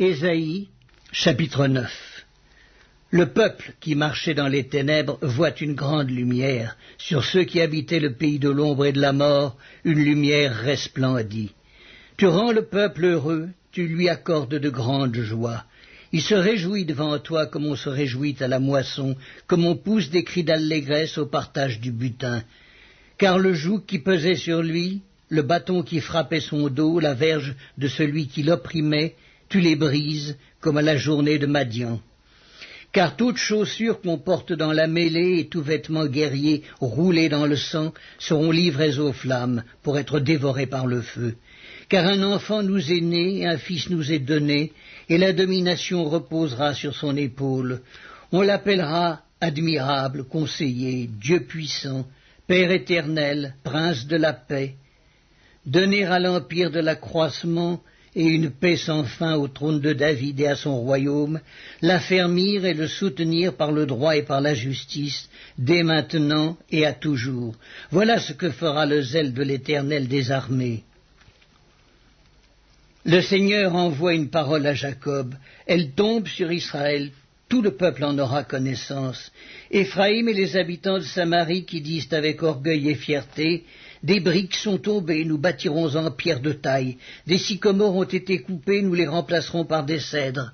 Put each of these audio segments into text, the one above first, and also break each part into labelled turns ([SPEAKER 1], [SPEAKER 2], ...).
[SPEAKER 1] Ésaïe, chapitre 9. Le peuple qui marchait dans les ténèbres voit une grande lumière. Sur ceux qui habitaient le pays de l'ombre et de la mort, une lumière resplendit. Tu rends le peuple heureux, tu lui accordes de grandes joies. Il se réjouit devant toi comme on se réjouit à la moisson, comme on pousse des cris d'allégresse au partage du butin. Car le joug qui pesait sur lui, le bâton qui frappait son dos, la verge de celui qui l'opprimait, tu les brises comme à la journée de Madian. Car toute chaussure qu'on porte dans la mêlée et tout vêtement guerrier roulé dans le sang seront livrés aux flammes pour être dévorés par le feu. Car un enfant nous est né, un fils nous est donné, et la domination reposera sur son épaule. On l'appellera admirable, conseiller, Dieu puissant, Père éternel, prince de la paix. Donner à l'empire de l'accroissement et une paix sans fin au trône de David et à son royaume, l'affermir et le soutenir par le droit et par la justice, dès maintenant et à toujours. Voilà ce que fera le zèle de l'Éternel des armées. Le Seigneur envoie une parole à Jacob, elle tombe sur Israël, tout le peuple en aura connaissance. Éphraïm et les habitants de Samarie qui disent avec orgueil et fierté, des briques sont tombées, nous bâtirons en pierre de taille. Des sycomores ont été coupés, nous les remplacerons par des cèdres.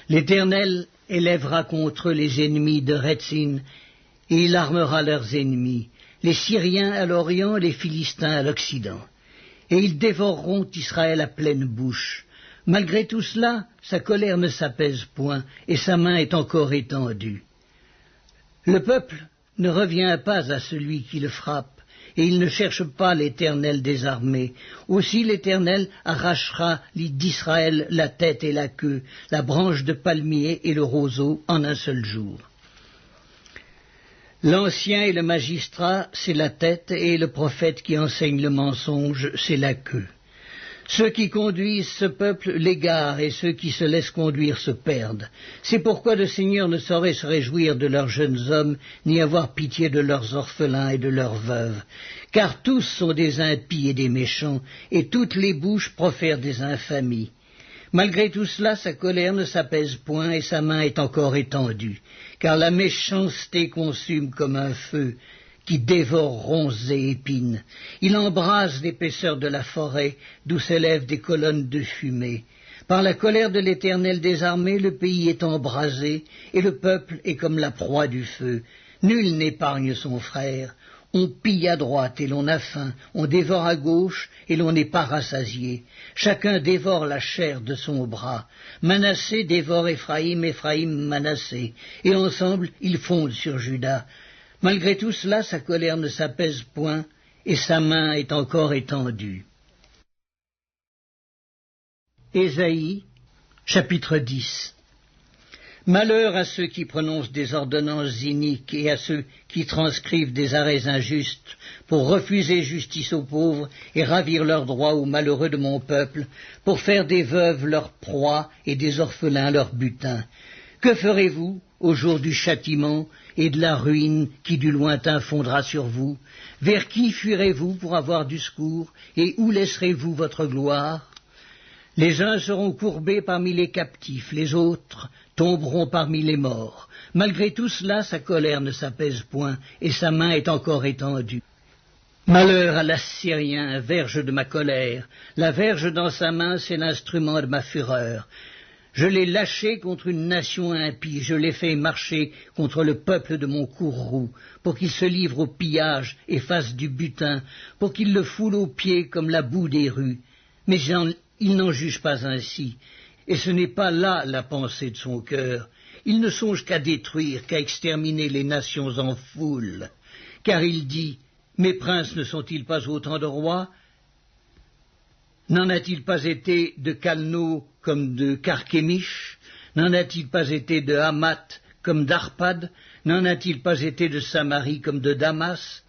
[SPEAKER 1] L'Éternel élèvera contre eux les ennemis de Rétzin, et il armera leurs ennemis, les Syriens à l'Orient, les Philistins à l'Occident. Et ils dévoreront Israël à pleine bouche. Malgré tout cela, sa colère ne s'apaise point, et sa main est encore étendue. Le peuple ne revient pas à celui qui le frappe, et il ne cherche pas l'Éternel des armées. Aussi l'Éternel arrachera d'Israël la tête et la queue, la branche de palmier et le roseau en un seul jour. L'ancien et le magistrat, c'est la tête, et le prophète qui enseigne le mensonge, c'est la queue. Ceux qui conduisent ce peuple l'égarent, et ceux qui se laissent conduire se perdent. C'est pourquoi le Seigneur ne saurait se réjouir de leurs jeunes hommes, ni avoir pitié de leurs orphelins et de leurs veuves. Car tous sont des impies et des méchants, et toutes les bouches profèrent des infamies. Malgré tout cela, sa colère ne s'apaise point, et sa main est encore étendue. Car la méchanceté consume comme un feu, qui dévore ronces et épines. Il embrase l'épaisseur de la forêt, d'où s'élèvent des colonnes de fumée. Par la colère de l'Éternel des armées, le pays est embrasé, et le peuple est comme la proie du feu. Nul n'épargne son frère. On pille à droite et l'on a faim, on dévore à gauche et l'on n'est pas rassasié. Chacun dévore la chair de son bras. Manassé dévore Éphraïm, Éphraïm Manassé, et ensemble ils fondent sur Juda. Malgré tout cela, sa colère ne s'apaise point, et sa main est encore étendue. Ésaïe, chapitre 10. Malheur à ceux qui prononcent des ordonnances iniques et à ceux qui transcrivent des arrêts injustes pour refuser justice aux pauvres et ravir leurs droits aux malheureux de mon peuple, pour faire des veuves leur proie et des orphelins leur butin. Que ferez-vous au jour du châtiment et de la ruine qui du lointain fondra sur vous? Vers qui fuirez-vous pour avoir du secours, et où laisserez-vous votre gloire? Les uns seront courbés parmi les captifs, les autres tomberont parmi les morts. Malgré tout cela, sa colère ne s'apaise point, et sa main est encore étendue. Malheur à l'Assyrien, verge de ma colère. La verge dans sa main, c'est l'instrument de ma fureur. Je l'ai lâché contre une nation impie, je l'ai fait marcher contre le peuple de mon courroux, pour qu'il se livre au pillage et fasse du butin, pour qu'il le foule aux pieds comme la boue des rues. Mais il n'en juge pas ainsi, et ce n'est pas là la pensée de son cœur. Il ne songe qu'à détruire, qu'à exterminer les nations en foule. Car il dit, mes princes ne sont-ils pas autant de rois? N'en a-t-il pas été de Calno comme de Carchemish? N'en a-t-il pas été de Hamath comme d'Arpad? N'en a-t-il pas été de Samarie comme de Damas?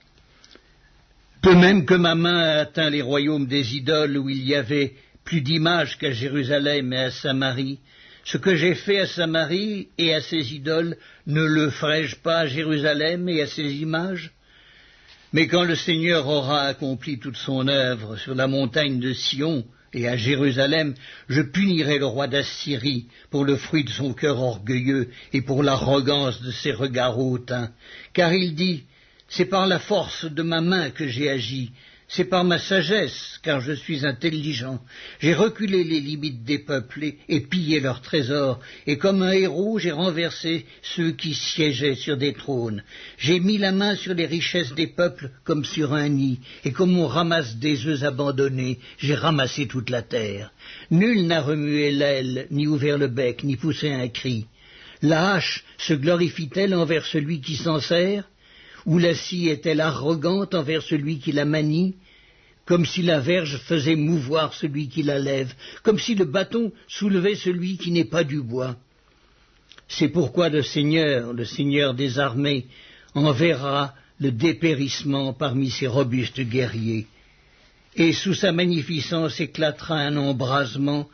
[SPEAKER 1] De même que ma main a atteint les royaumes des idoles où il y avait plus d'images qu'à Jérusalem et à Samarie, ce que j'ai fait à Samarie et à ses idoles, ne le ferai-je pas à Jérusalem et à ses images? Mais quand le Seigneur aura accompli toute son œuvre sur la montagne de Sion et à Jérusalem, je punirai le roi d'Assyrie pour le fruit de son cœur orgueilleux et pour l'arrogance de ses regards hautains. Car il dit, c'est par la force de ma main que j'ai agi, c'est par ma sagesse, car je suis intelligent. J'ai reculé les limites des peuples et pillé leurs trésors, et comme un héros, j'ai renversé ceux qui siégeaient sur des trônes. J'ai mis la main sur les richesses des peuples comme sur un nid, et comme on ramasse des œufs abandonnés, j'ai ramassé toute la terre. Nul n'a remué l'aile, ni ouvert le bec, ni poussé un cri. La hache se glorifie-t-elle envers celui qui s'en sert ? Ou la scie est-elle arrogante envers celui qui la manie, comme si la verge faisait mouvoir celui qui la lève, comme si le bâton soulevait celui qui n'est pas du bois. C'est pourquoi le Seigneur des armées, enverra le dépérissement parmi ses robustes guerriers, et sous sa magnificence éclatera un embrasement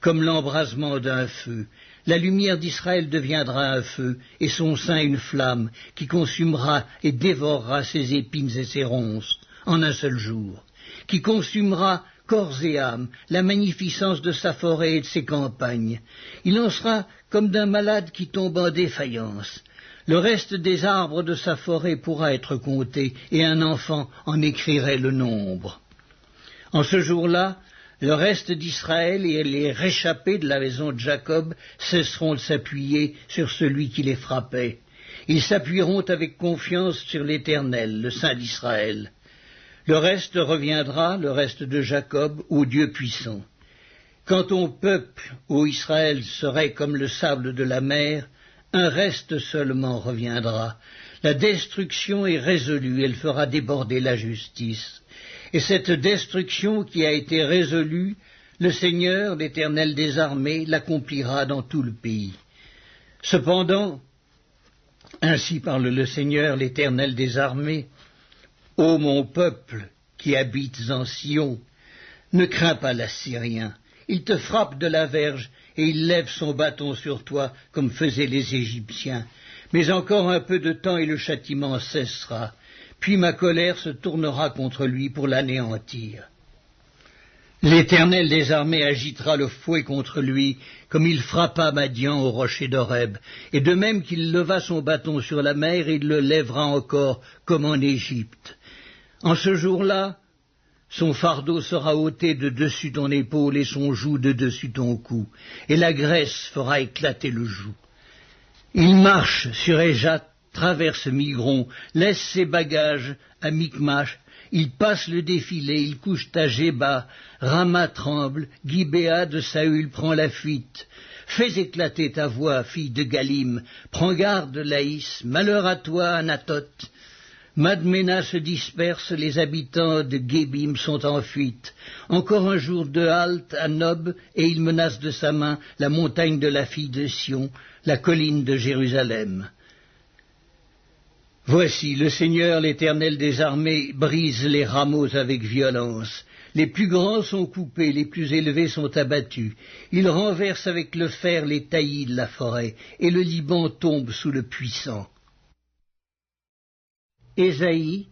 [SPEAKER 1] comme l'embrasement d'un feu. La lumière d'Israël deviendra un feu, et son sein une flamme, qui consumera et dévorera ses épines et ses ronces, en un seul jour, qui consumera corps et âme, la magnificence de sa forêt et de ses campagnes. Il en sera comme d'un malade qui tombe en défaillance. Le reste des arbres de sa forêt pourra être compté, et un enfant en écrirait le nombre. En ce jour-là, le reste d'Israël et les réchappés de la maison de Jacob cesseront de s'appuyer sur celui qui les frappait. Ils s'appuieront avec confiance sur l'Éternel, le Saint d'Israël. Le reste reviendra, le reste de Jacob, au Dieu puissant. Quand ton peuple, ô Israël, serait comme le sable de la mer, un reste seulement reviendra. La destruction est résolue, elle fera déborder la justice. Et cette destruction qui a été résolue, le Seigneur, l'Éternel des armées, l'accomplira dans tout le pays. Cependant, ainsi parle le Seigneur, l'Éternel des armées, ô mon peuple qui habites en Sion, ne crains pas l'Assyrien, il te frappe de la verge et il lève son bâton sur toi comme faisaient les Égyptiens. Mais encore un peu de temps et le châtiment cessera. Puis ma colère se tournera contre lui pour l'anéantir. L'Éternel des armées agitera le fouet contre lui, comme il frappa Madian au rocher d'Horeb, et de même qu'il leva son bâton sur la mer, il le lèvera encore comme en Égypte. En ce jour-là, son fardeau sera ôté de dessus ton épaule et son joug de dessus ton cou, et la graisse fera éclater le joug. Il marche sur Éjat, traverse Migron, laisse ses bagages à Micmash, il passe le défilé, il couche à Géba, Rama tremble, Gibéa de Saül prend la fuite. Fais éclater ta voix, fille de Galim, prends garde, Laïs, malheur à toi, Anatoth. Madmena se disperse, les habitants de Gébim sont en fuite. Encore un jour de halte à Nob, et il menace de sa main la montagne de la fille de Sion, la colline de Jérusalem. Voici, le Seigneur, l'Éternel des armées, brise les rameaux avec violence. Les plus grands sont coupés, les plus élevés sont abattus. Il renverse avec le fer les taillis de la forêt, et le Liban tombe sous le puissant. Ésaïe,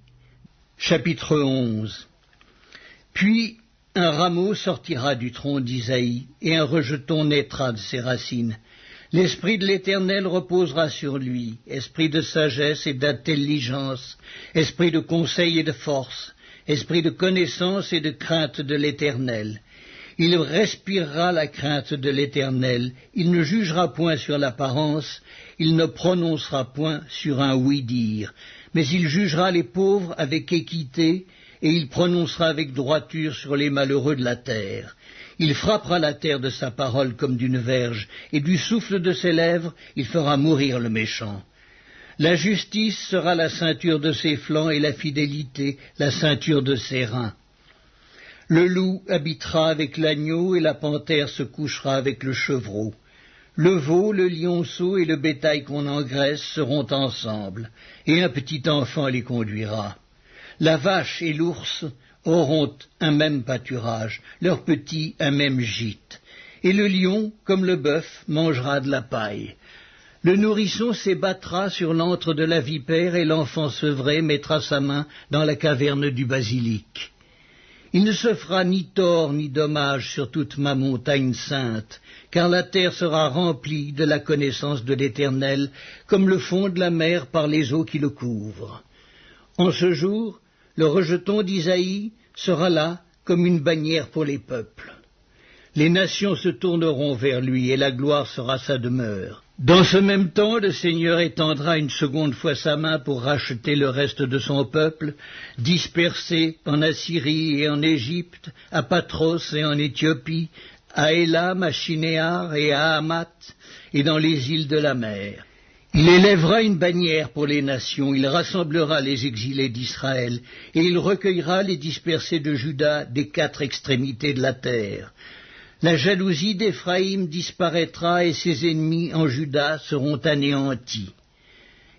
[SPEAKER 1] chapitre 11. Puis un rameau sortira du tronc d'Isaïe, et un rejeton naîtra de ses racines. L'Esprit de l'Éternel reposera sur lui, esprit de sagesse et d'intelligence, esprit de conseil et de force, esprit de connaissance et de crainte de l'Éternel. Il respirera la crainte de l'Éternel, il ne jugera point sur l'apparence, il ne prononcera point sur un oui-dire, mais il jugera les pauvres avec équité, et il prononcera avec droiture sur les malheureux de la terre. Il frappera la terre de sa parole comme d'une verge, et du souffle de ses lèvres, il fera mourir le méchant. La justice sera la ceinture de ses flancs, et la fidélité la ceinture de ses reins. Le loup habitera avec l'agneau, et la panthère se couchera avec le chevreau. Le veau, le lionceau et le bétail qu'on engraisse seront ensemble, et un petit enfant les conduira. La vache et l'ours auront un même pâturage, leurs petits un même gîte. Et le lion, comme le bœuf, mangera de la paille. Le nourrisson s'ébattra sur l'antre de la vipère, et l'enfant sevré mettra sa main dans la caverne du basilic. Il ne se fera ni tort ni dommage sur toute ma montagne sainte, car la terre sera remplie de la connaissance de l'Éternel, comme le fond de la mer par les eaux qui le couvrent. En ce jour, le rejeton d'Isaïe sera là comme une bannière pour les peuples. Les nations se tourneront vers lui et la gloire sera sa demeure. Dans ce même temps, le Seigneur étendra une seconde fois sa main pour racheter le reste de son peuple, dispersé en Assyrie et en Égypte, à Patros et en Éthiopie, à Élam, à Shinéar et à Hamath, et dans les îles de la mer. Il élèvera une bannière pour les nations, il rassemblera les exilés d'Israël, et il recueillera les dispersés de Juda des 4 extrémités de la terre. La jalousie d'Éphraïm disparaîtra et ses ennemis en Juda seront anéantis.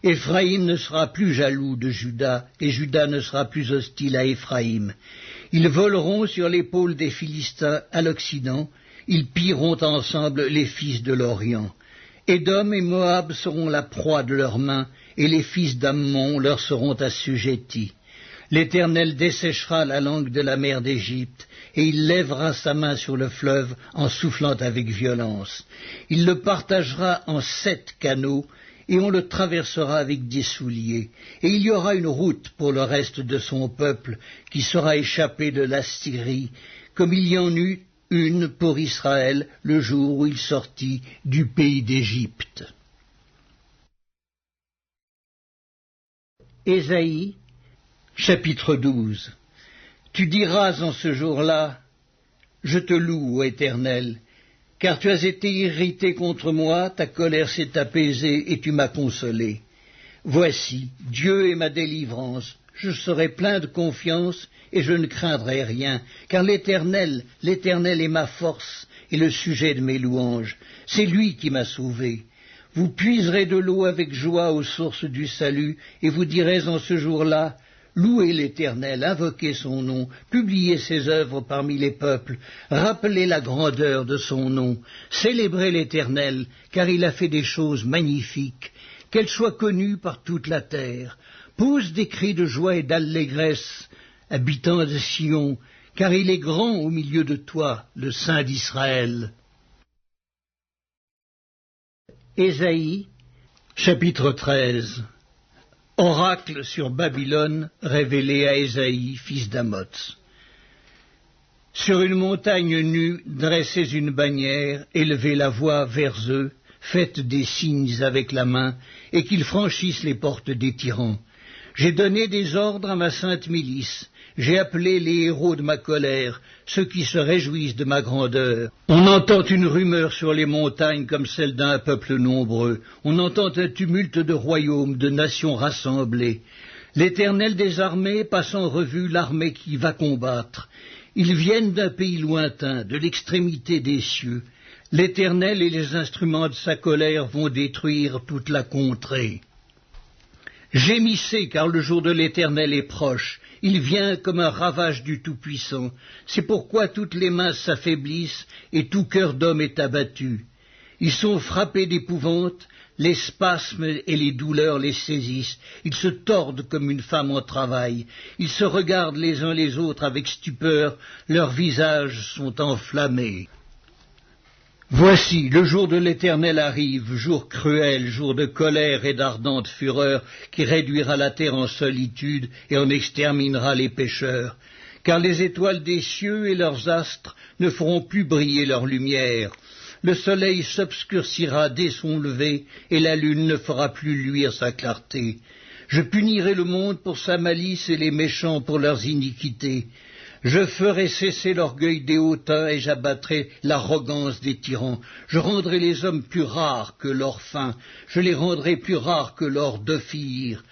[SPEAKER 1] Éphraïm ne sera plus jaloux de Juda, et Juda ne sera plus hostile à Éphraïm. Ils voleront sur l'épaule des Philistins à l'Occident, ils pilleront ensemble les fils de l'Orient. Édom et Moab seront la proie de leurs mains, et les fils d'Ammon leur seront assujettis. L'Éternel desséchera la langue de la mer d'Égypte, et il lèvera sa main sur le fleuve en soufflant avec violence. Il le partagera en 7 canaux, et on le traversera avec des souliers. Et il y aura une route pour le reste de son peuple, qui sera échappé de l'Assyrie, comme il y en eut une pour Israël le jour où il sortit du pays d'Égypte. Ésaïe, chapitre 12. Tu diras en ce jour-là, je te loue, ô Éternel, car tu as été irrité contre moi, ta colère s'est apaisée et tu m'as consolé. Voici, Dieu est ma délivrance, je serai plein de confiance et je ne craindrai rien, car l'Éternel est ma force et le sujet de mes louanges. C'est lui qui m'a sauvé. Vous puiserez de l'eau avec joie aux sources du salut, et vous direz en ce jour-là, louez l'Éternel, invoquez son nom, publiez ses œuvres parmi les peuples, rappelez la grandeur de son nom, célébrez l'Éternel, car il a fait des choses magnifiques, qu'elles soient connues par toute la terre. Pousse des cris de joie et d'allégresse, habitants de Sion, car il est grand au milieu de toi, le Saint d'Israël. Ésaïe, chapitre 13. Oracle sur Babylone révélé à Ésaïe, fils d'Amoz. Sur une montagne nue, dressez une bannière, élevez la voix vers eux, faites des signes avec la main, et qu'ils franchissent les portes des tyrans. J'ai donné des ordres à ma sainte milice, j'ai appelé les héros de ma colère, ceux qui se réjouissent de ma grandeur. On entend une rumeur sur les montagnes comme celle d'un peuple nombreux, on entend un tumulte de royaumes, de nations rassemblées. L'Éternel des armées passe en revue l'armée qui va combattre. Ils viennent d'un pays lointain, de l'extrémité des cieux. L'Éternel et les instruments de sa colère vont détruire toute la contrée. Gémissez, car le jour de l'Éternel est proche. Il vient comme un ravage du Tout-Puissant. C'est pourquoi toutes les mains s'affaiblissent et tout cœur d'homme est abattu. Ils sont frappés d'épouvante, les spasmes et les douleurs les saisissent. Ils se tordent comme une femme en travail. Ils se regardent les uns les autres avec stupeur. Leurs visages sont enflammés. Voici, le jour de l'Éternel arrive, jour cruel, jour de colère et d'ardente fureur, qui réduira la terre en solitude et en exterminera les pécheurs. Car les étoiles des cieux et leurs astres ne feront plus briller leur lumière. Le soleil s'obscurcira dès son lever, et la lune ne fera plus luire sa clarté. Je punirai le monde pour sa malice et les méchants pour leurs iniquités. Je ferai cesser l'orgueil des hautains et j'abattrai l'arrogance des tyrans. Je rendrai les hommes plus rares que l'or fin, je les rendrai plus rares que l'or d'Ophir.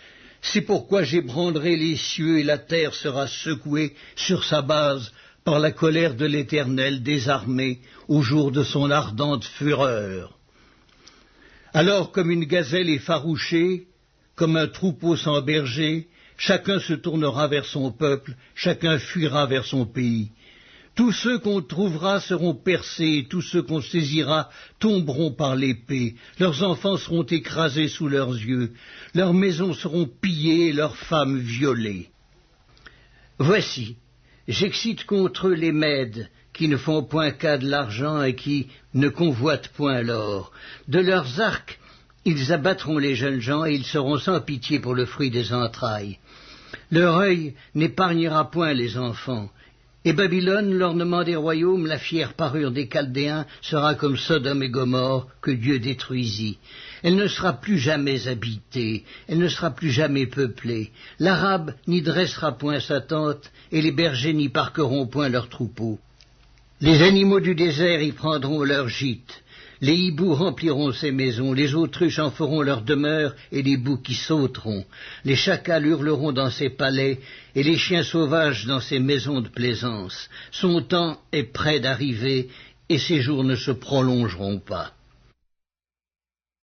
[SPEAKER 1] C'est pourquoi j'ébranlerai les cieux et la terre sera secouée sur sa base par la colère de l'Éternel des armées au jour de son ardente fureur. Alors comme une gazelle effarouchée, comme un troupeau sans berger, chacun se tournera vers son peuple, chacun fuira vers son pays. Tous ceux qu'on trouvera seront percés, tous ceux qu'on saisira tomberont par l'épée. Leurs enfants seront écrasés sous leurs yeux, leurs maisons seront pillées et leurs femmes violées. Voici, J'excite contre eux les Mèdes, qui ne font point cas de l'argent et qui ne convoitent point l'or. De leurs arcs, ils abattront les jeunes gens et ils seront sans pitié pour le fruit des entrailles. Leur œil n'épargnera point les enfants. Et Babylone, l'ornement des royaumes, la fière parure des Chaldéens, sera comme Sodome et Gomorrhe que Dieu détruisit. Elle ne sera plus jamais habitée, elle ne sera plus jamais peuplée. L'Arabe n'y dressera point sa tente, et les bergers n'y parqueront point leurs troupeaux. Les animaux du désert y prendront leur gîte. Les hiboux rempliront ses maisons, les autruches en feront leur demeure, et les boucs y sauteront. Les chacals hurleront dans ses palais, et les chiens sauvages dans ses maisons de plaisance. Son temps est près d'arriver, et ses jours ne se prolongeront pas.